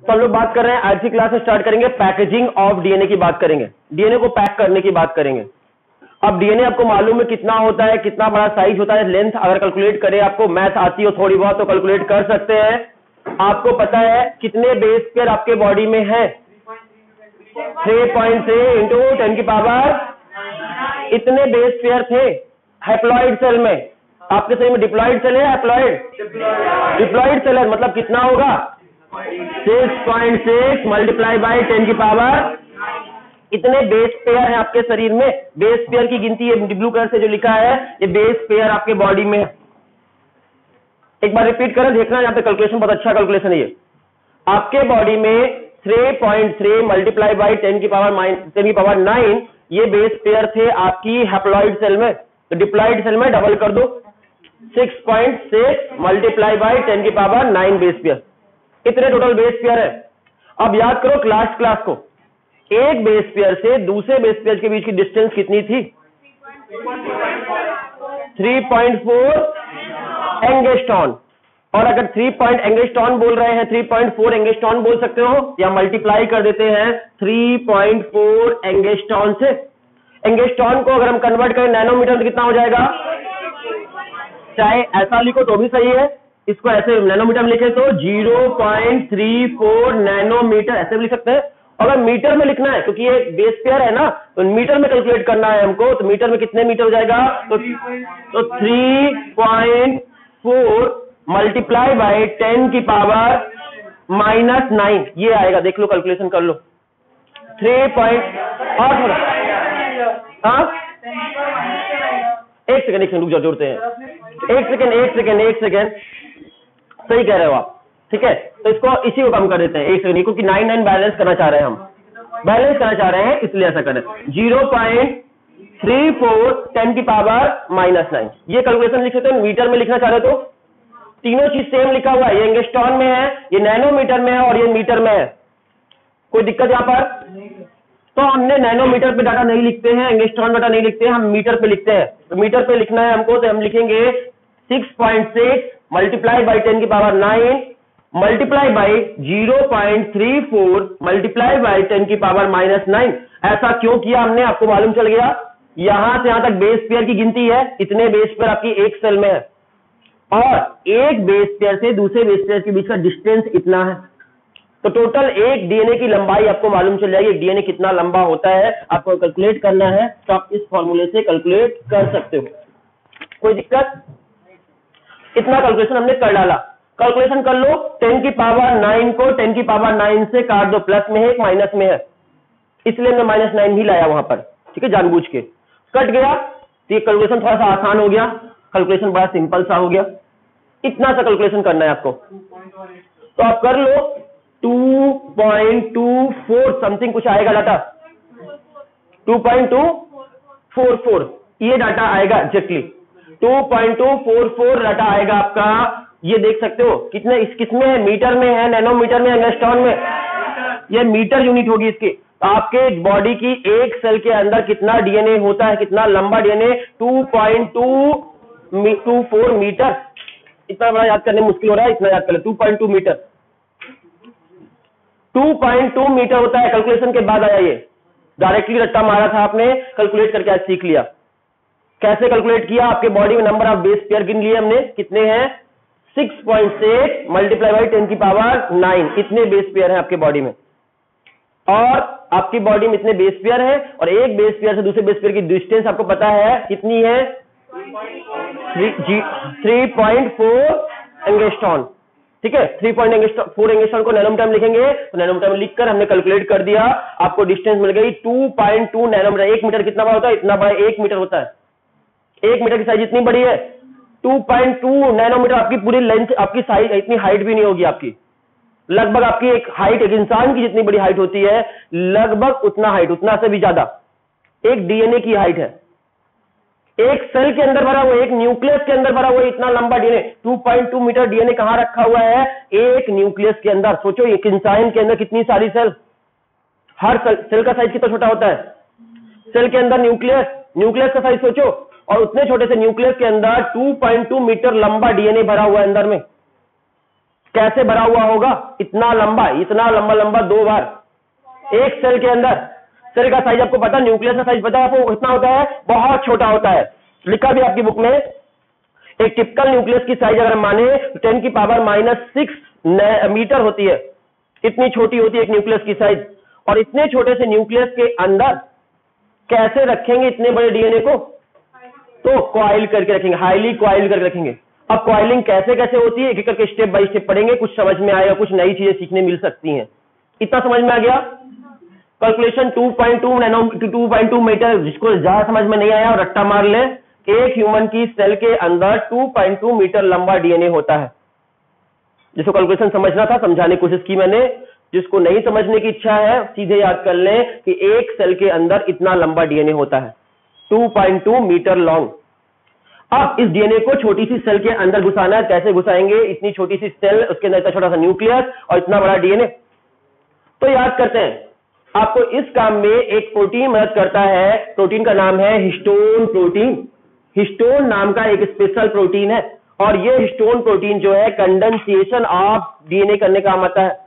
तो हम लोग बात कर रहे हैं, आज की क्लास में स्टार्ट करेंगे पैकेजिंग ऑफ डीएनए की बात करेंगे, डीएनए को पैक करने की बात करेंगे। अब डीएनए आपको मालूम है कितना होता है, कितना बड़ा साइज होता है, लेंथ अगर कैलकुलेट करें, आपको मैथ आती हो थोड़ी बहुत तो कैलकुलेट कर सकते हैं। आपको पता है कितने बेस पेयर आपके बॉडी में है, 3.3 इंटू 10 की पावर इतने बेस पेयर थे हैप्लॉइड सेल में। आपके शरीर में डिप्लॉइड सेल है, हैप्लॉइड डिप्लॉइड सेल है, मतलब कितना होगा 6.6 मल्टीप्लाई बाई 10 की पावर इतने बेस पेयर है आपके शरीर में। बेस पेयर की गिनती है, ब्लू कलर से जो लिखा है ये बेस पेयर आपके बॉडी में है। एक बार रिपीट करें, देखना यहाँ पे कैलकुलेशन बहुत अच्छा कैलकुलेशन है ये। आपके बॉडी में 3.3 मल्टीप्लाई बाई 10 की पावर 9 ये बेस पेयर थे आपकी हैप्लॉइड सेल में। तो डिप्लॉइड सेल में डबल कर दो, 6.6 मल्टीप्लाई बाई 10 की पावर 9 बेस पेयर, इतने टोटल बेस पेयर है। अब याद करो लास्ट क्लास को, एक बेस पेयर से दूसरे बेस पेयर के बीच की डिस्टेंस कितनी थी, 3.4 एंगस्ट्रॉन। और अगर 3 एंगस्ट्रॉन बोल रहे हैं, 3.4 एंगस्ट्रॉन बोल सकते हो, या मल्टीप्लाई कर देते हैं 3.4 एंगस्ट्रॉन से। एंगस्ट्रॉन को अगर हम कन्वर्ट करें नैनोमीटर तो कितना हो जाएगा, चाहे ऐसा लिखो तो भी सही है, इसको ऐसे नैनोमीटर में लिखे तो 0.34 नैनोमीटर ऐसे भी लिख सकते हैं। अगर मीटर में लिखना है, क्योंकि ये बेस पेयर है ना, तो मीटर में कैलकुलेट करना है हमको, तो मीटर में कितने मीटर हो जाएगा, तो 3.4 मल्टीप्लाई बाई 10 की पावर -9 ये आएगा। देख लो, कैलकुलेशन कर लो। 3 और थोड़ा, हाँ एक सेकंड रुक जाओ, जोड़ते हैं। एक सेकंड सही कह रहे हो आप, ठीक है। तो इसको इसी को कम कर देते हैं, एक सेकंड, क्योंकि 9 बैलेंस करना चाह रहे हैं, हम बैलेंस करना चाह रहे हैं, इसलिए ऐसा करें। 0.34 10 की पावर -9 ये कैलकुलेशन लिख सकते हैं। मीटर में लिखना चाह रहे तो तीनों चीज सेम लिखा हुआ है, ये एंगस्ट्रॉन में है, ये नैनोमीटर में है और ये मीटर में है। कोई दिक्कत यहां पर? तो हमने नैनोमीटर पे डाटा नहीं लिखते हैं, एंगस्ट्रॉन डाटा नहीं लिखते हैं, हम मीटर पे लिखते हैं। तो मीटर पे लिखना है हमको, तो हम लिखेंगे 6.6 मल्टीप्लाई बाई 10 की power 9 multiply by 0.34 multiply by 10 की पावर -9। ऐसा क्यों किया हमने, आपको मालूम चल गया। यहां से यहां तक बेस पेयर की गिनती है, इतने बेस पेयर आपकी एक सेल में है, और एक बेस पेयर से दूसरे बेस पेयर के बीच का डिस्टेंस इतना है। तो टोटल एक डीएनए की लंबाई आपको मालूम चल जाएगी, डीएनए कितना लंबा होता है आपको कैलकुलेट करना है, तो आप इस फॉर्मूले से कैलकुलेट कर सकते हो। कोई दिक्कत? इतना कैलकुलेशन हमने कर डाला। कैलकुलेशन कर लो, 10 की पावर 9 को 10 की पावर 9 से काट दो, प्लस में है एक माइनस में है, इसलिए मैं -9 ही लाया वहां पर, ठीक है, जानबूझ के कट गया। तो ये कैलकुलेशन थोड़ा सा आसान हो गया, कैलकुलेशन बड़ा सिंपल सा हो गया। इतना सा कैलकुलेशन करना है आपको, तो आप कर लो। 2.24 समथिंग कुछ आएगा डाटा, 2.244 ये डाटा आएगा एग्जैक्टली, 2.244 डाटा आएगा आपका। ये देख सकते हो कितने, किसमें है, मीटर में है, नैनोमीटर में, एंगस्ट्रॉन में, ये मीटर यूनिट होगी इसकी। तो आपके बॉडी की एक सेल के अंदर कितना डीएनए होता है, कितना लंबा डीएनए, 2.224 मीटर। इतना बड़ा याद करने मुश्किल हो रहा है, इतना याद कर ले, 2.2 मीटर, 2.2 मीटर होता है। कैलकुलेशन के बाद आया, ये डायरेक्टली रट्टा मारा था आपने, कैलकुलेट करके आज सीख लिया। कैसे कैलकुलेट किया, आपके बॉडी में नंबर ऑफ बेस पेयर गिन लिए हमने, कितने हैं, 6.6 मल्टीप्लाई बाई 10 की पावर 9 इतने बेस पेयर है आपके बॉडी में। और आपकी बॉडी में इतने बेस पेयर है, और एक बेस पेयर से दूसरे बेस पेयर की डिस्टेंस आपको पता है कितनी है, 3.4 एंगस्ट्रॉन, ठीक है। 3.4 एंगस्ट्रॉन को नैनोमीटर में लिखेंगे, तो नैनोमीटर में लिखकर हमने कैलकुलेट कर दिया, आपको डिस्टेंस मिल गई 2.2 नैनोमीटर। 1 मीटर कितना बड़ा होता है, इतना बड़ा 1 मीटर होता है। 1 मीटर की साइज इतनी बड़ी है, 2.2 नैनोमीटर आपकी पूरी लेंथ, आपकी साइज, इतनी हाइट भी नहीं होगी आपकी, लगभग आपकी एक हाइट, एक इंसान की जितनी बड़ी हाइट होती है, लगभग उतना हाइट, उतना से भी ज्यादा एक डीएनए की हाइट है। एक सेल के अंदर भरा हुआ, एक न्यूक्लियस के अंदर भरा हुआ इतना लंबा डीएनए, 2.2 मीटर डीएनए कहां रखा हुआ है, एक न्यूक्लियस के अंदर। सोचो एक इंसान के अंदर कितनी सारी सेल, हर सेल का साइज कितना छोटा होता है, सेल के अंदर न्यूक्लियस का साइज सोचो, और उतने छोटे से न्यूक्लियस के अंदर 2.2 मीटर लंबा डीएनए भरा हुआ है अंदर में। कैसे भरा हुआ होगा? इतना लंबा लंबा 2 बार एक सेल के अंदर। सेल का साइज आपको पता, न्यूक्लियस का साइज पता है आपको? कितना होता है? बहुत छोटा होता है, लिखा भी आपकी बुक में। एक टिपिकल न्यूक्लियस की साइज अगर माने 10 की पावर -6 मीटर होती है, इतनी छोटी होती है एक न्यूक्लियस की साइज। और इतने छोटे से न्यूक्लियस के अंदर कैसे रखेंगे इतने बड़े डीएनए को? तो कॉइल करके रखेंगे, हाईली कॉइल करके रखेंगे। अब कॉइलिंग कैसे कैसे होती है एक एक करके स्टेप बाय स्टेप पढ़ेंगे, कुछ समझ में आएगा, कुछ नई चीजें सीखने मिल सकती हैं। इतना समझ में आ गया? कैलकुलेशन 2.2 मीटर, जिसको ज्यादा समझ में नहीं आया और रट्टा मार ले, एक ह्यूमन की सेल के अंदर 2.2 मीटर लंबा डीएनए होता है। जिसको कैलकुलेशन समझना था समझाने की कोशिश की मैंने, जिसको नहीं समझने की इच्छा है सीधे याद कर लें कि एक सेल के अंदर इतना लंबा डीएनए होता है, 2.2 मीटर लॉन्ग। अब इस डीएनए को छोटी सी सेल के अंदर घुसाना है, कैसे घुसाएंगे? इतनी छोटी सी सेल, उसके अंदर इतना छोटा सा न्यूक्लियस और इतना बड़ा डीएनए। तो याद करते हैं, आपको इस काम में एक प्रोटीन मदद करता है, प्रोटीन का नाम है हिस्टोन प्रोटीन। हिस्टोन नाम का एक स्पेशल प्रोटीन है, और ये हिस्टोन प्रोटीन जो है कंडेंसेशन ऑफ डीएनए करने का काम आता है।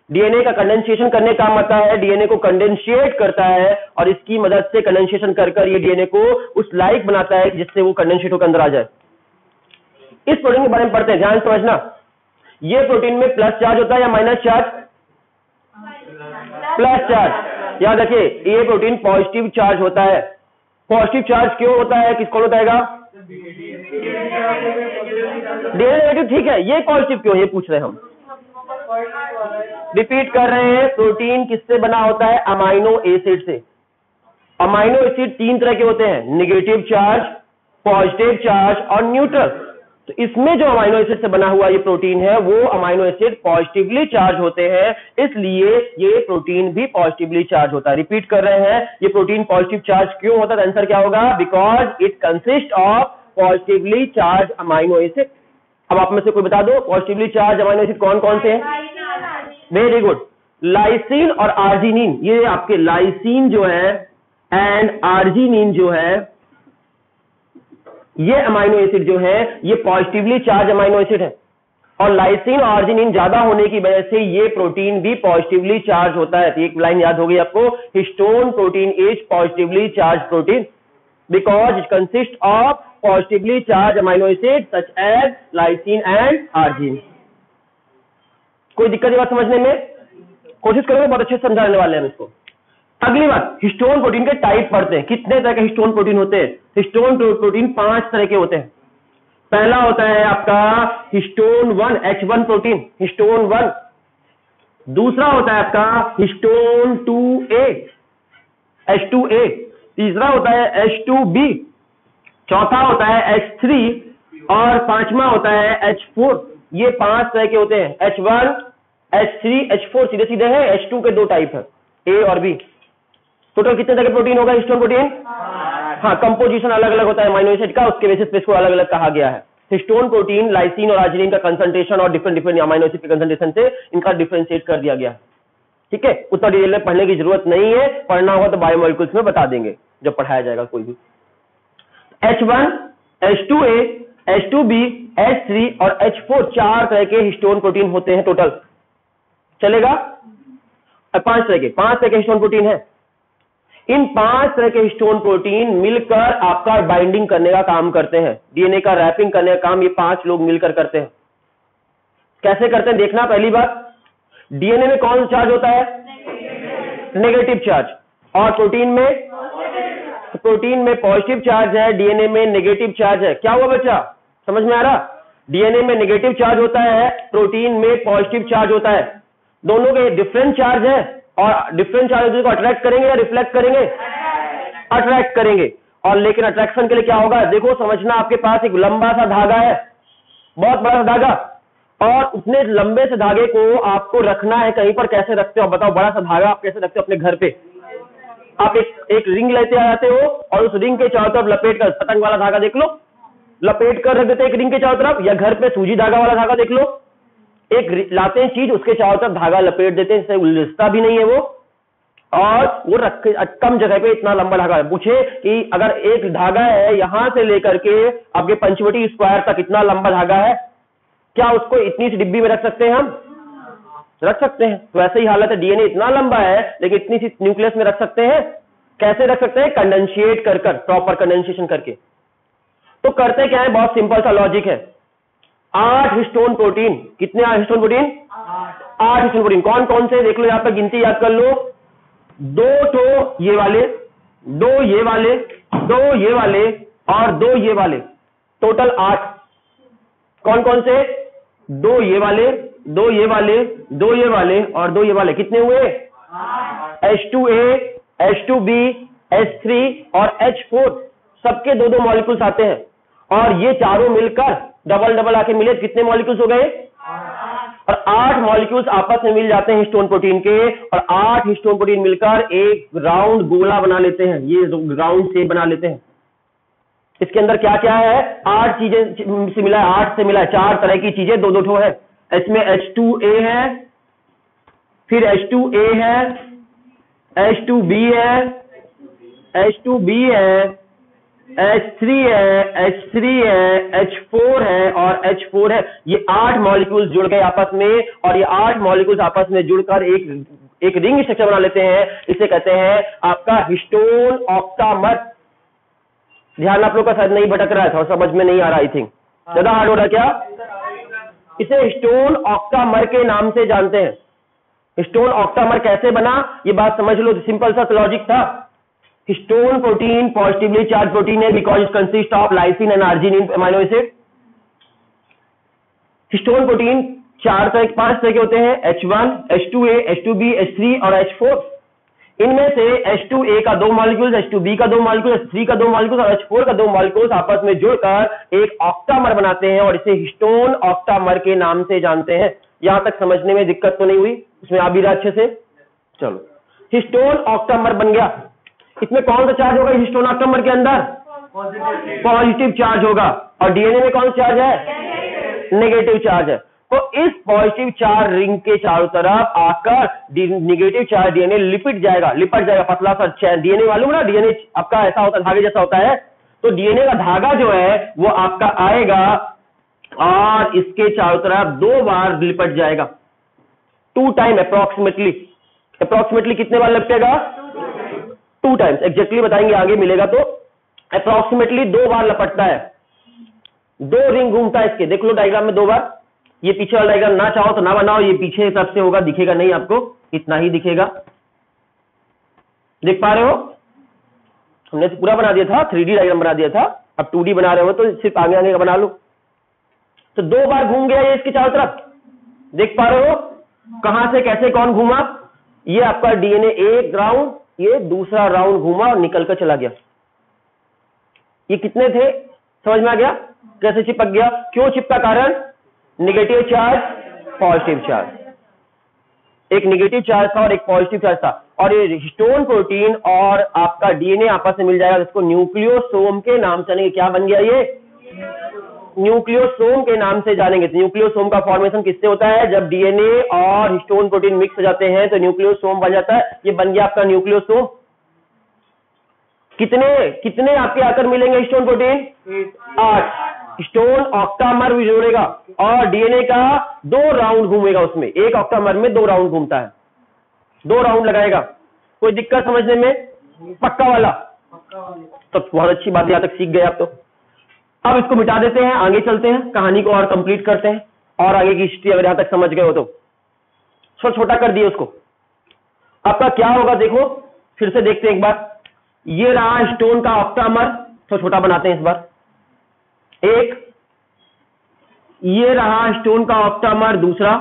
डीएनए का कंडेंसेशन करने का काम आता है, डीएनए को कंडेंसेट करता है, और इसकी मदद से कंडेंसेशन कर ये डीएनए को उस लायक बनाता है जिससे वो कंडेंसेट होकर अंदर आ जाए। इस प्रोटीन के बारे में पढ़ते हैं, ध्यान समझना। ये प्रोटीन में प्लस चार्ज होता है या माइनस चार्ज? Plus charge. याद रखिए, ये प्रोटीन पॉजिटिव चार्ज होता है। पॉजिटिव चार्ज क्यों होता है? किसको बताएगा? डीएनए नेगेटिव, ठीक है। ये पॉजिटिव क्यों, ये पूछ रहे हैं हम। रिपीट कर रहे हैं, प्रोटीन किससे बना होता है? अमाइनो एसिड से। अमाइनो एसिड 3 तरह के होते हैं, नेगेटिव चार्ज, पॉजिटिव चार्ज और न्यूट्रल। तो इसमें जो अमाइनो एसिड से बना हुआ ये प्रोटीन है, वो अमाइनो एसिड पॉजिटिवली चार्ज होते हैं, इसलिए ये प्रोटीन भी पॉजिटिवली चार्ज होता है। रिपीट कर रहे हैं, ये प्रोटीन पॉजिटिव चार्ज क्यों होता है? आंसर क्या होगा? Because it consist of positively charge amino acid. अब आप में से कोई बता दो, पॉजिटिवली चार्ज अमाइनो एसिड कौन कौन से हैं? वेरी गुड, लाइसिन और आर्जिनिन। ये आपके लाइसिन जो है एंड आर्जिनिन जो है, ये अमाइनो एसिड जो है ये पॉजिटिवली चार्ज अमाइनो एसिड है, और लाइसिन और आर्जिनिन ज्यादा होने की वजह से ये प्रोटीन भी पॉजिटिवली चार्ज होता है। तो एक लाइन याद हो गई आपको, histone protein is positively charge protein because it consist of positively charge amino acid such as lysine and arginine. कोई दिक्कत नहीं बात समझने में? कोशिश करेंगे, बहुत अच्छे से समझाने वाले हैं हम इसको। अगली बात, हिस्टोन प्रोटीन के टाइप पढ़ते हैं। कितने तरह के हिस्टोन प्रोटीन होते हैं? हिस्टोन प्रोटीन 5 तरह के होते हैं। पहला होता है आपका हिस्टोन 1, H1 प्रोटीन, हिस्टोन 1। दूसरा होता है आपका हिस्टोन 2A, H2A। तीसरा होता है H2B। चौथा होता है H3 और पांचवा होता है H4। ये 5 तरह के होते हैं, H1, H3, H4 सीधे सीधे है। H2 के 2 टाइप है, A और B। टोटल कितने तरह के प्रोटीन होगा हिस्टोन प्रोटीन? हाँ, कंपोजिशन अलग अलग होता है अमाइनो एसिड का, उसके बेसिस पे इसको अलग अलग कहा गया है। हिस्टोन प्रोटीन लाइसिन और आर्जिनिन का कंसंट्रेशन और डिफरेंट अमाइनो एसिड के कंसंट्रेशन से इनका डिफरेंशिएट कर दिया गया है। ठीक है, उतना डिटेल में पढ़ने की जरूरत नहीं है, पढ़ना होगा तो बायोमोलिक्यूल्स में बता देंगे जब पढ़ाया जाएगा कोई भी। H1, H2A, H2B, H3 और H4 4 तरह के हिस्टोन प्रोटीन होते हैं टोटल। चलेगा? 5 तरह के हिस्टोन प्रोटीन है। इन 5 तरह के हिस्टोन प्रोटीन मिलकर आपका बाइंडिंग करने का काम करते हैं, डीएनए का रैपिंग करने का काम ये 5 लोग मिलकर करते हैं। कैसे करते हैं देखना। पहली बात, डीएनए में कौन सा चार्ज होता है? Negative charge. और प्रोटीन में पॉजिटिव चार्ज है, डीएनए में नेगेटिव चार्ज है। क्या हुआ बच्चा, समझ में आ रहा? डीएनए में नेगेटिव चार्ज होता है, प्रोटीन में पॉजिटिव चार्ज होता है। दोनों के डिफरेंट चार्ज है, और डिफरेंट चार्जेस को अट्रैक्ट करेंगे या रिफ्लेक्ट करेंगे? अट्रैक्ट करेंगे। और लेकिन अट्रैक्शन के लिए क्या होगा? देखो समझना, आपके पास एक लंबा सा धागा है, बहुत बड़ा सा धागा, और उतने लंबे से धागे को आपको रखना है कहीं पर। कैसे रखते हो बताओ? बड़ा सा धागा आप कैसे रखते हो अपने घर पे? आप एक रिंग लेते आ जाते हो और उस रिंग के चारों तरफ लपेट कर, पतंग वाला धागा देख लो, लपेट कर रख देते एक रिंग के चारों तरफ, या घर पे सूजी धागा वाला धागा देख लो, एक लाते हैं चीज, उसके चारों तरफ धागा लपेट देते हैं, इससे उलझता भी नहीं है वो, और वो रख कम जगह पे इतना लंबा धागा है। पूछे कि अगर एक धागा है यहां से लेकर के आपके पंचवटी स्क्वायर तक, इतना लंबा धागा है, क्या उसको इतनी सी डिब्बी में रख सकते हैं हम? रख सकते हैं। तो ऐसे ही हालत है, डीएनए इतना लंबा है लेकिन इतनी सी न्यूक्लियस में रख सकते हैं। कैसे रख सकते हैं? कंडेंशिएट कर प्रॉपर कंडेंसेशन करके। तो करते क्या है, बहुत सिंपल सा लॉजिक है। 8 हिस्टोन प्रोटीन, कितने हिस्टोन प्रोटीन? 8 histone protein. कौन कौन से देख लो, यहां पर गिनती याद कर लो। 2 तो ये वाले, 2 ये वाले, 2 ये वाले और 2 ये वाले, टोटल 8। कौन कौन से? 2 ये वाले, 2 ये वाले, 2 ये वाले और 2 ये वाले। कितने हुए? H2A, H2B, H3 और H4, सबके 2-2 मॉलिक्यूल्स आते हैं और ये चारों मिलकर डबल डबल आके मिले, कितने मॉलिक्यूल्स हो गए? और 8 मॉलिक्यूल्स आपस में मिल जाते हैं हिस्टोन प्रोटीन के, और 8 हिस्टोन प्रोटीन मिलकर एक राउंड गोला बना लेते हैं, ये राउंड शेप बना लेते हैं। इसके अंदर क्या क्या है? 8 चीजें से मिला है, 8 से मिला है, 4 तरह की चीजें, 2-2 ठो है। इसमें H2A है, फिर H2A है, H2B है, H2B है, H3 है, H3 है, H4 है और H4 है। ये 8 मॉलिक्यूल्स जुड़ गए आपस में, और ये 8 मॉलिक्यूल्स आपस में जुड़कर एक रिंग स्ट्रक्चर बना लेते हैं। इसे कहते हैं आपका हिस्टोन ऑक्टामर। ध्यान आप लोग का शायद नहीं भटक रहा है, थोड़ा समझ में नहीं आ रहा, आई थिंक ज्यादा हार्ड हो रहा है क्या? इसे हिस्टोन ऑक्टामर के नाम से जानते हैं। हिस्टोन ऑक्टामर कैसे बना, ये बात समझ लो, सिंपल सा लॉजिक था। Histone protein positively charge protein है because it consist of lysine and arginine amino acid. Histone protein 5 तरह के होते हैं, H1, H2A, H2B, H3 और H4। इनमें से H2A का 2 मॉलिक्यूल्स, H2B का 2 मॉलिक्यूल्स, H3 का 2 मॉलिक्यूल्स और H4 का 2 मॉलिक्यूल्स आपस में जुड़कर एक ऑक्टामर बनाते हैं और इसे हिस्टोन ऑक्टामर के नाम से जानते हैं। यहां तक समझने में दिक्कत तो नहीं हुई? इसमें आ भी रहा अच्छे से? चलो, हिस्टोन ऑक्टामर बन गया। इसमें कौन सा चार्ज होगा हिस्टोन ऑक्टामर के अंदर? पॉजिटिव चार्ज होगा। और डीएनए में कौन सा चार्ज है? नेगेटिव चार्ज है। तो इस पॉजिटिव चार्ज रिंग के चारों तरफ आकर नेगेटिव चार्ज डीएनए लिपट जाएगा, पतला सा चैन। डीएनए मालूम ना, डीएनए आपका ऐसा होता है, धागे जैसा होता है। तो डीएनए का धागा जो है वो आपका आएगा और इसके चारों तरफ 2 बार लिपट जाएगा, 2 टाइम अप्रोक्सीमेटली। कितने बार लपटेगा? 2 टाइम्स। एग्जैक्टली बताएंगे आगे मिलेगा। तो अप्रोक्सीमेटली 2 बार लपटता है, 2 रिंग घूमता है इसके। देख लो डायग्राम में 2 बार। ये पीछे वाला डायग्राम ना चाहो तो ना बनाओ, ये पीछे तरफ से होगा, दिखेगा नहीं आपको, इतना ही दिखेगा। देख पा रहे हो? हमने तो पूरा बना दिया था, 3D डायग्राम बना दिया था। अब 2D बना रहे हो तो सिर्फ आगे आगे का बना लो। तो 2 बार घूम गया ये इसके चारों तरफ। देख पा रहे हो कहां से कैसे कौन घूमा? ये आपका डीएनए एक राउंड, ये दूसरा राउंड घूमा और निकल कर चला गया। ये कितने थे? समझ में आ गया कैसे चिपक गया? क्यों चिपका? कारण नेगेटिव चार्ज, पॉजिटिव चार्ज। एक नेगेटिव चार्ज था और एक पॉजिटिव चार्ज था, और ये हिस्टोन प्रोटीन और आपका डीएनए आपस में मिल जाएगा, जिसको न्यूक्लियोसोम के नाम से जानेंगे। क्या बन गया ये? न्यूक्लियोसोम के नाम से जानेंगे। न्यूक्लियोसोम का फॉर्मेशन किससे होता है? जब डीएनए और हिस्टोन प्रोटीन मिक्स हो जाते हैं तो न्यूक्लियोसोम बन जाता है। ये बन गया आपका न्यूक्लियोसोम। कितने आपके आकर मिलेंगे हिस्टोन प्रोटीन? 8। हिस्टोन ऑक्टामर भी जोड़ेगा और डीएनए का 2 राउंड घूमेगा उसमें। एक ऑक्टामर में 2 राउंड घूमता है, 2 राउंड लगाएगा। कोई दिक्कत समझने में? पक्का वाला? तो बहुत अच्छी बात, यहां तक सीख गए आप। तो अब इसको मिटा देते हैं, आगे चलते हैं, कहानी को और कंप्लीट करते हैं, और आगे की हिस्ट्री अगर यहां तक समझ गए हो तो। छोटा कर दिए उसको। आपका क्या होगा देखो, फिर से देखते हैं एक बार। ये रहा हिस्टोन का ऑक्टामर, तो छोटा बनाते हैं इस बार। एक ये रहा हिस्टोन का ऑक्टामर दूसरा,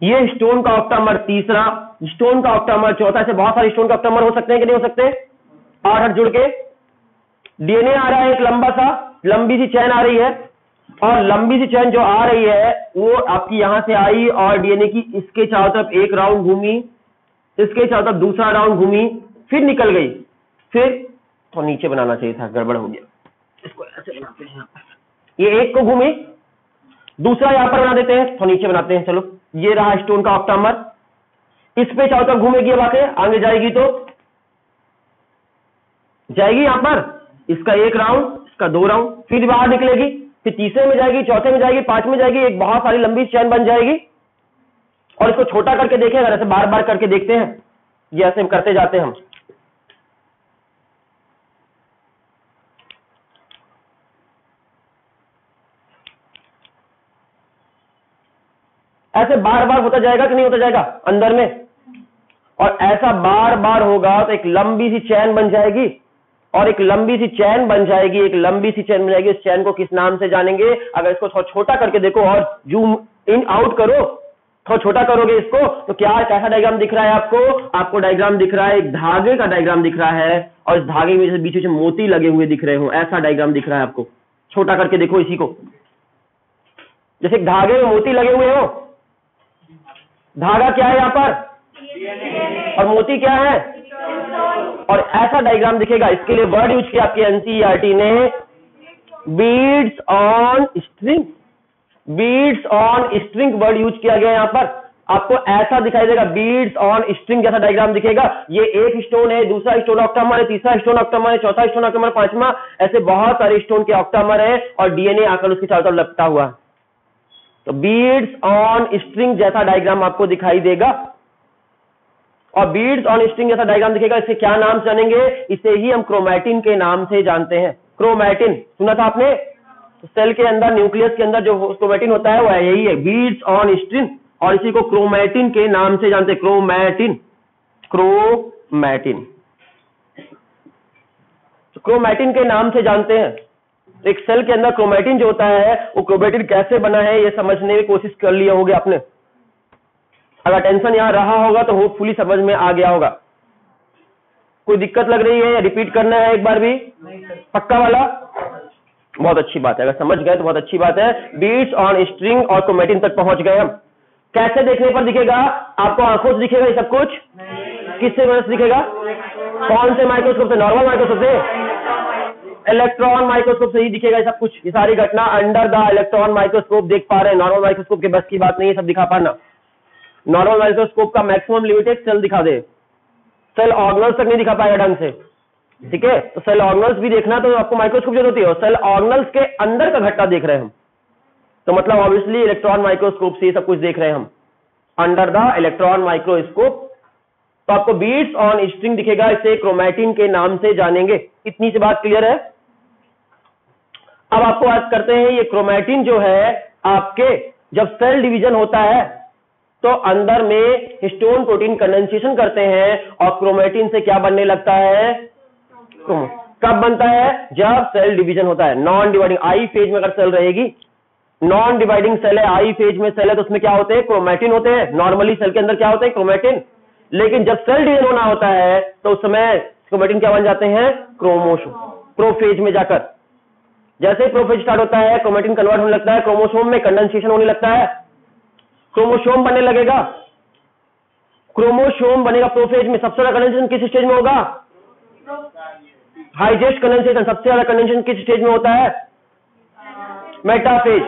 ये हिस्टोन का ऑक्टामर तीसरा, हिस्टोन का ऑक्टामर चौथा। ऐसे बहुत सारे हिस्टोन का ऑक्टामर हो सकते हैं कि नहीं हो सकते? 8 जुड़ के डीएनए आ रहा है, एक लंबा सा लंबी सी चैन आ रही है, और लंबी सी चैन जो आ रही है वो आपकी यहां से आई और डीएनए की इसके चारों तरफ एक राउंड घूमी, इसके चारों तरफ दूसरा राउंड घूमी, फिर निकल गई। फिर तो नीचे बनाना चाहिए था, गड़बड़ हो गया। इसको ऐसे बनाते हैं, ये एक को घूमी, दूसरा यहां पर बना देते हैं, तो नीचे बनाते हैं। चलो, ये रहा स्टोन का ऑक्टामर, इस पे चारों तरफ घूमेगी, अब आगे जाएगी तो जाएगी यहां पर, इसका एक राउंड, इसका 2 राउंड, फिर बाहर निकलेगी, फिर तीसरे में जाएगी, चौथे में जाएगी, 5 में जाएगी, एक बहुत सारी लंबी चेन बन जाएगी। और इसको छोटा करके देखें, अगर ऐसे बार बार करके देखते हैं, ये ऐसे करते जाते हैं हम, ऐसे बार बार होता जाएगा कि नहीं होता जाएगा अंदर में, और ऐसा बार बार होगा तो एक लंबी सी चैन बन जाएगी, और एक लंबी सी चैन बन जाएगी, एक लंबी सी चैन बन जाएगी। इस चैन को किस नाम से जानेंगे? अगर इसको थोड़ा छोटा करके देखो और जूम इन आउट करो, थोड़ा छोटा करोगे इसको, तो क्या कैसा डायग्राम दिख रहा है आपको? आपको डायग्राम दिख रहा है, एक धागे का डायग्राम दिख रहा है, और इस धागे में बीच में मोती लगे हुए दिख रहे हो, ऐसा डायग्राम दिख रहा है आपको। छोटा करके देखो इसी को, जैसे धागे में मोती लगे हुए हो। धागा क्या है यहाँ पर, और मोती क्या है, और ऐसा डायग्राम दिखेगा। इसके लिए वर्ड यूज किया आपके एनसीईआरटी ने, beads on string. Beads on string word use किया गया यहाँ पर। आपको ऐसा दिखाई देगा, बीड्स ऑन स्ट्रिंग जैसा डायग्राम दिखेगा। ये एक स्टोन है, दूसरा स्टोन ऑक्टामर है, तीसरा स्टोन ऑक्टामर है, चौथा स्टोन ऑक्टामर, पांचवा, ऐसे बहुत सारे स्टोन के ऑक्टामर है, और डीएनए आकर उसके चारों तरफ लपटा हुआ। तो बीड्स ऑन स्ट्रिंग जैसा डायग्राम आपको दिखाई देगा, और बीड्स ऑन स्ट्रिंग जैसा डायग्राम दिखेगा। इसे क्या नाम से जानेंगे? इसे ही हम क्रोमैटिन के नाम से जानते हैं। क्रोमैटिन सुना था आपने? सेल के अंदर, न्यूक्लियस के अंदर जो क्रोमैटिन होता है वह यही है, बीड्स ऑन स्ट्रिंग, और इसी को क्रोमैटिन के नाम से जानते हैं। क्रोमैटिन, क्रोमैटिन, क्रोमैटिन के नाम से जानते हैं। एक सेल के अंदर क्रोमैटिन जो होता है, वो क्रोमैटिन कैसे बना है ये समझने की कोशिश कर लिया होगा आपने। अगर टेंशन यहां रहा होगा तो होपफुली समझ में आ गया होगा। कोई दिक्कत लग रही है या रिपीट करना है एक बार भी? पक्का वाला? बहुत अच्छी बात है, अगर समझ गए तो बहुत अच्छी बात है। बीड्स ऑन स्ट्रिंग और क्रोमैटिन तक पहुंच गए हम। कैसे देखने पर दिखेगा? आपको आंखों से दिखेगा ये सब कुछ? किससे वजह से दिखेगा? कौन से माइक्रोस्कोप से? नॉर्मल माइक्रोस्कोप से? इलेक्ट्रॉन माइक्रोस्कोप से ही दिखेगा ये सब कुछ। ये सारी घटना अंडर द इलेक्ट्रॉन माइक्रोस्कोप देख पा रहे हैं। नॉर्मल माइक्रोस्कोप के बस की बात नहीं है सब दिखा पाना। नॉर्मल माइक्रोस्कोप का मैक्सिमम लिमिट है सेल दिखा दे, सेल ऑर्गेनल्स तक नहीं दिखा पाएगा ढंग से, ठीक है? तो सेल ऑर्गेनल्स भी देखना तो आपको माइक्रोस्कोप जरूरत है, और सेल ऑर्गेनल्स के अंदर का घटना देख रहे हैं हम, तो मतलब ऑब्वियसली इलेक्ट्रॉन माइक्रोस्कोप से सब कुछ देख रहे हैं हम, अंडर द इलेक्ट्रॉन माइक्रोस्कोप। तो आपको बीड्स ऑन स्ट्रिंग दिखेगा, इसे क्रोमैटिन के नाम से जानेंगे। इतनी सी बात क्लियर है? अब आपको आज करते हैं, ये क्रोमैटिन जो है आपके जब सेल डिवीजन होता है तो अंदर में हिस्टोन प्रोटीन कंडेंसेशन करते हैं, और क्रोमैटिन से क्या बनने लगता है? कब बनता है? जब सेल डिवीजन होता है। नॉन डिवाइडिंग आई फेज में अगर सेल रहेगी, नॉन डिवाइडिंग सेल है, आई फेज में सेल है, तो उसमें क्या होते हैं? क्रोमैटिन होते हैं। नॉर्मली सेल के अंदर क्या होते हैं? क्रोमैटिन। लेकिन जब सेल डिवीजन होना होता है तो उस समय क्रोमैटिन क्या बन जाते हैं? क्रोमोसोम। प्रोफेज में जाकर, जैसे प्रोफेज स्टार्ट होता है, क्रोमैटिन कन्वर्ट होने लगता है, क्रोमोसोम में कंडेंसेशन होने लगता है, क्रोमोसोम बनने लगेगा। क्रोमोसोम बनेगा प्रोफेज में। सबसे ज्यादा कंडेंसेशन किस स्टेज में होगा? हाईएस्ट कंडेंसेशन सबसे ज्यादा कंडेंसेशन किस स्टेज में होता है? मेटाफेज।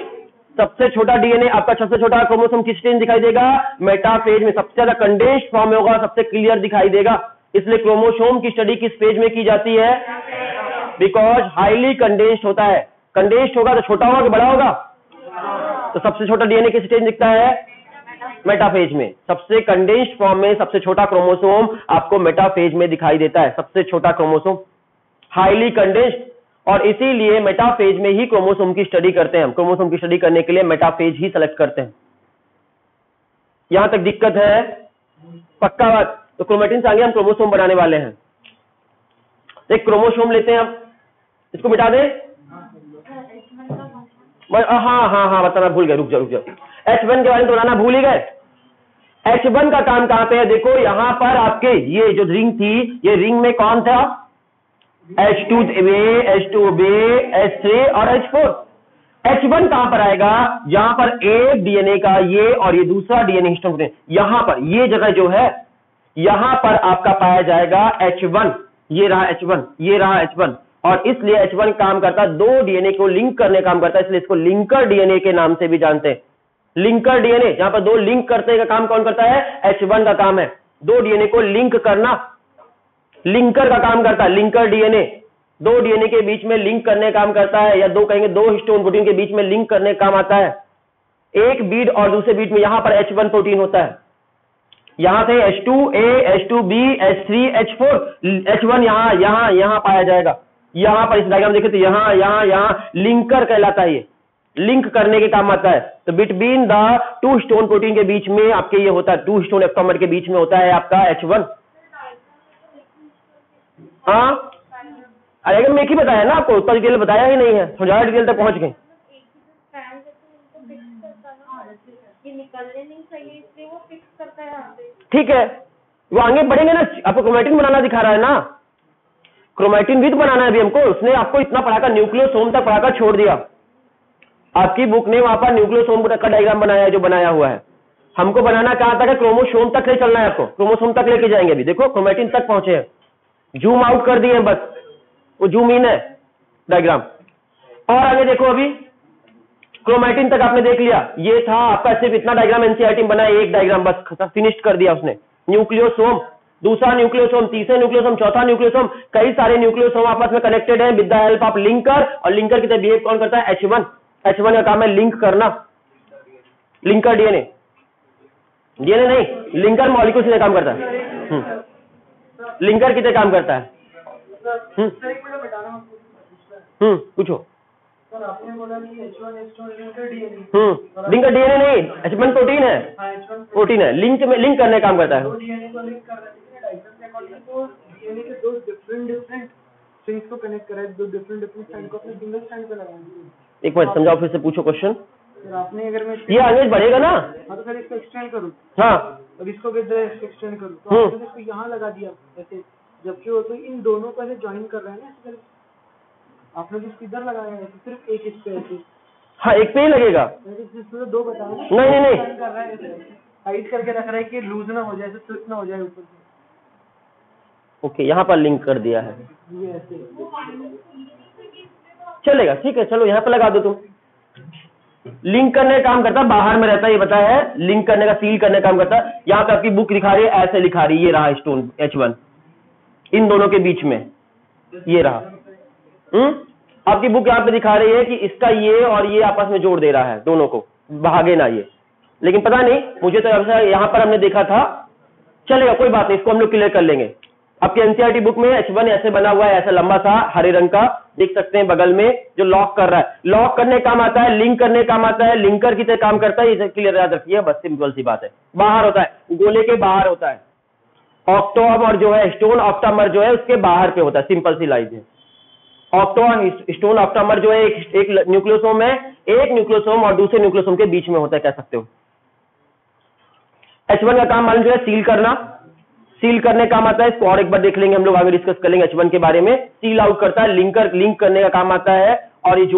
सबसे छोटा डीएनए आपका, सबसे छोटा क्रोमोसोम किस स्टेज में दिखाई देगा? मेटाफेज में। सबसे ज्यादा कंडेंस्ड फॉर्म में होगा, सबसे क्लियर दिखाई देगा। इसलिए क्रोमोसोम की स्टडी किस फेज में की जाती है? बिकॉज हाईली कंडेंस्ड होता है। कंडेंस्ड होगा तो छोटा होगा कि बड़ा होगा? तो सबसे छोटा डीएनए किस स्टेज में दिखता है? मेटाफेज में। सबसे कंडेंस्ड फॉर्म में सबसे छोटा क्रोमोसोम आपको मेटाफेज में दिखाई देता है। सबसे छोटा क्रोमोसोम हाईली कंडेंस्ड, और इसीलिए मेटाफेज में ही क्रोमोसोम की स्टडी करते हैं हम। क्रोमोसोम की स्टडी करने के लिए मेटाफेज ही सेलेक्ट करते हैं। यहां तक दिक्कत है? पक्का बात? तो क्रोमैटिन से आगे हम क्रोमोसोम बनाने वाले हैं। एक क्रोमोसोम लेते हैं, हम इसको मिटा दें। हाँ बताना भूल गए, रुक जाओ। H1 के बारे में बताना भूल ही गए। H1 का काम कहां पे है? देखो यहां पर आपके ये जो रिंग थी, ये रिंग में कौन था? H2A, H2B, H3 और H4। H1 कहां पर आएगा? जहां पर एक डीएनए का ये और ये दूसरा डीएनए हिस्टोन प्रोटीन, यहां पर ये जगह जो है, यहां पर आपका पाया जाएगा H1। ये रहा H1, ये रहा H1, और इसलिए H1 काम करता है, दो डीएनए को लिंक करने काम करता है, इसलिए इसको लिंकर डीएनए के नाम से भी जानते हैं। लिंकर डीएनए, जहां पर दो लिंक करते का काम कौन करता है? H1 का काम है। दो डीएनए को लिंक करना, लिंकर का काम करता है, लिंकर डीएनए। दो डीएनए के बीच में लिंक करने का काम करता है, या दो कहेंगे दो हिस्टोन प्रोटीन के बीच में लिंक करने का काम आता है। एक बीड और दूसरे बीड में यहां पर H1 प्रोटीन होता है, यहां से H2A, H2B, H3, H4, H1 यहां पाया जाएगा। यहां पर इस डायग्राम देखें तो यहां लिंकर कहलाता है, ये लिंक करने के काम आता है। तो between the two stone protein के बीच में आपके ये होता है, टू स्टोन एप्टोमर के बीच में होता है आपका H1। हाँ, अरे मैं ही बताया ना आपको, उत्तर डिटेल बताया ही नहीं है, ज्यादा डिटेल तक पहुंच गए। ठीक है, वो आगे बढ़ेंगे ना, आपको क्रोमैटिन बनाना दिखा रहा है ना, क्रोमैटिन भी तो बनाना है अभी हमको। उसने आपको इतना पढ़ाकर न्यूक्लियोसोम तक पढ़ाकर छोड़ दिया। आपकी बुक ने वहां पर न्यूक्लियोसोम का डायग्राम बनाया है, जो बनाया हुआ है। हमको बनाना कहां तक है, क्रोमोसोम तक ले चलना है आपको, क्रोमोसोम तक लेके जाएंगे। अभी देखो क्रोमैटिन तक पहुंचे हैं, जूम आउट कर दिए बस, वो जूम इन है डायग्राम। और आगे देखो, अभी क्रोमैटिन तक आपने देख लिया, ये था आपका सिर्फ इतना डायग्राम एनसीईआरटी में बनाया, एक डायग्राम बस फिनिश कर दिया उसने। न्यूक्लियोसोम, दूसरा न्यूक्लियोसोम, तीसरा न्यूक्लियोसोम, चौथा न्यूक्लियोसोम, कई सारे न्यूक्लियोसोम आपस में कनेक्टेड है with the help of linker. और लिंकर की तरह बिहेव कौन करता है, H1। H1 का काम है लिंक करना, लिंकर डीएनए नहीं, लिंकर मॉलिक्यूल से काम करता है। लिंकर की तरह काम करता है। पूछो। आपने बोला कि H1 linker DNA, linker DNA नहीं, H1 प्रोटीन है, प्रोटीन है, लिंक में लिंक करने का काम करता है। डीएनए को लिंक कर रहा है, डायग्राम के अकॉर्डिंग तो डीएनए के दो डिफरेंट स्ट्रिंग्स को कनेक्ट करा है, दो डिफरेंट स्ट्रैंड को अपने सिंगल स्ट्रैंड पे लगाया। एक मिनट समझाओ, फिर से पूछो क्वेश्चन। फिर आपने अगर मैं ये आगे बढ़ेगा ना। हाँ, तो फिर इसको एक्सटेंड करूँ, हाँ, और इसको भी एक्सटेंड करूँ, तो आपने इसको यहाँ लगा दिया ऐसे, जबकि वो तो इन दोनों को ऐसे ज्वाइन कर रहा है ना ऐसे। आपने जो इधर लगाया है तो सिर्फ एक इस पे ऐसे। हाँ, एक पे ही लगेगा। जिसमें दो बताया ना, नहीं कर रहा है ऐसे, टाइट करके रख रहा है कि लूज ना हो जाए, स्लिप ना हो जाए ऊपर से। ओके, यहाँ पर लिंक कर दिया है, ये ऐसे चलेगा, ठीक है, चलो यहाँ पे लगा दो तुम। लिंक करने का काम करता है, बाहर में रहता है, ये बताया है, लिंक करने का, सील करने का काम करता है। यहाँ पे आपकी बुक दिखा रही है, ऐसे लिखा रही है, ये रहा स्टोन H1 इन दोनों के बीच में, ये रहा। आपकी बुक यहाँ पे दिखा रही है कि इसका ये और ये आपस में जोड़ दे रहा है, दोनों को, भागे ना ये। लेकिन पता नहीं, मुझे तो यहाँ पर हमने देखा था, चलेगा कोई बात नहीं, इसको हम लोग क्लियर कर लेंगे। आपकी एनसीईआरटी बुक में H1 ऐसे बना हुआ है, ऐसा लंबा सा हरे रंग का, देख सकते हैं बगल में, जो लॉक कर रहा है, लॉक करने का काम आता है, लिंक करने का काम आता है, लिंकर की तरह काम करता है। इसे क्लियर याद रखिए, बस सिंपल सी बात है। बाहर होता है, गोले के बाहर होता है, ऑक्टोमर जो है, स्टोन ऑक्टामर जो है उसके बाहर पे होता है, सिंपल सी लाइन है। स्टोन ऑक्टामर जो है एक न्यूक्लियोसोम है, एक न्यूक्लियोसोम और दूसरे न्यूक्लियोसोम के बीच में होता है, कह सकते हो। H1 का काम मालूम जो है सील करना, सील करने का काम आता है, इसको और एक बार देख लेंगे हम लोग, आगे डिस्कस कर लेंगे H1 के बारे में। सील आउट करता है, लिंक करने का काम आता है, और ये जो